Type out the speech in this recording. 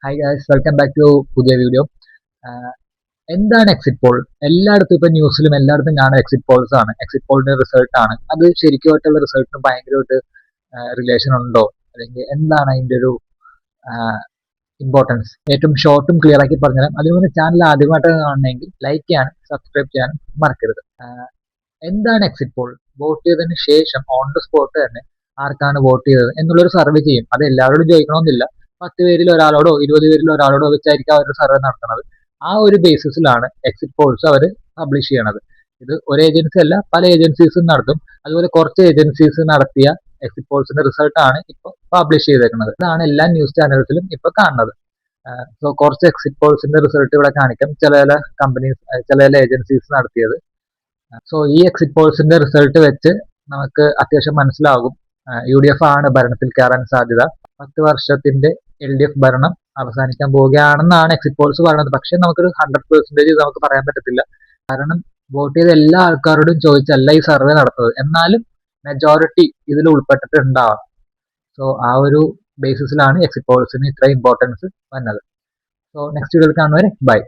Hi guys, welcome back to പുതിയ video. എന്താണ് exit poll? എല്ലായിടത്തും ഇപ്പൊ ന്യൂസിലും എല്ലായിടത്തും കാണുന്ന എക്സിറ്റ് പോൾസ് ആണ്. എക്സിറ്റ് പോളിന്റെ റിസൾട്ട് ആണ്. അത് ശരിക്കുമായിട്ടുള്ള റിസൾട്ടിന് ഭയങ്കരമായിട്ട് റിലേഷൻ ഉണ്ടോ, അല്ലെങ്കിൽ എന്താണ് അതിന്റെ ഒരു ഇമ്പോർട്ടൻസ്? ഏറ്റവും ഷോർട്ടും ക്ലിയർ ആക്കി പറഞ്ഞുതരാം. അതുപോലെ ചാനൽ ആദ്യമായിട്ട് കാണണമെങ്കിൽ ലൈക്ക് ചെയ്യാനും സബ്സ്ക്രൈബ് ചെയ്യാനും മറക്കരുത്. എന്താണ് എക്സിറ്റ് പോൾ? വോട്ട് ചെയ്തതിന് ശേഷം ഓൺ ദ സ്പോട്ട് തന്നെ ആർക്കാണ് വോട്ട് ചെയ്തത് എന്നുള്ളൊരു സർവേ ചെയ്യും. അത് എല്ലാവരോടും ചോദിക്കണമെന്നില്ല. 10 പേരിൽ ഒരാളോടോ 20 പേരിൽ ഒരാളോടോ വെച്ചായിരിക്കും അവർ സർവേ നടത്തുന്നത്. ആ ഒരു ബേസിസിലാണ് എക്സിറ്റ് പോൾസ് അവർ പബ്ലിഷ് ചെയ്യണത്. ഇത് ഒരു ഏജൻസി അല്ല, പല ഏജൻസീസും നടത്തും. അതുപോലെ കുറച്ച് ഏജൻസീസ് നടത്തിയ എക്സിറ്റ് പോൾസിന്റെ റിസൾട്ട് ആണ് ഇപ്പോൾ പബ്ലിഷ് ചെയ്തേക്കുന്നത്. ഇതാണ് എല്ലാ ന്യൂസ് ചാനൽസിലും ഇപ്പൊ കാണുന്നത്. സോ കുറച്ച് എക്സിറ്റ് പോൾസിന്റെ റിസൾട്ട് ഇവിടെ കാണിക്കാം. ചില ചില കമ്പനീസ്, ചില ചില ഏജൻസീസ് നടത്തിയത്. സോ ഈ എക്സിറ്റ് പോൾസിന്റെ റിസൾട്ട് വെച്ച് നമുക്ക് അത്യാവശ്യം മനസ്സിലാകും UDF ആണ് ഭരണത്തിൽ കയറാൻ സാധ്യത. 10 വർഷത്തിന്റെ LDF ഭരണം അവസാനിക്കാൻ പോവുകയാണെന്നാണ് എക്സിറ്റ് പോൾസ് പറയുന്നത്. പക്ഷെ നമുക്കൊരു 100% നമുക്ക് പറയാൻ പറ്റത്തില്ല. കാരണം വോട്ട് ചെയ്ത എല്ലാ ആൾക്കാരോടും ചോദിച്ചല്ല ഈ സർവേ നടത്തുന്നത്. എന്നാലും മെജോറിറ്റി ഇതിൽ ഉൾപ്പെട്ടിട്ടുണ്ടാവാം. സോ ആ ഒരു ബേസിസിലാണ് എക്സിറ്റ് പോൾസിന് ഇത്ര ഇമ്പോർട്ടൻസ് വന്നത്. സോ നെക്സ്റ്റ് വീഡിയോയിൽ കാണുന്നവരെ ബൈ.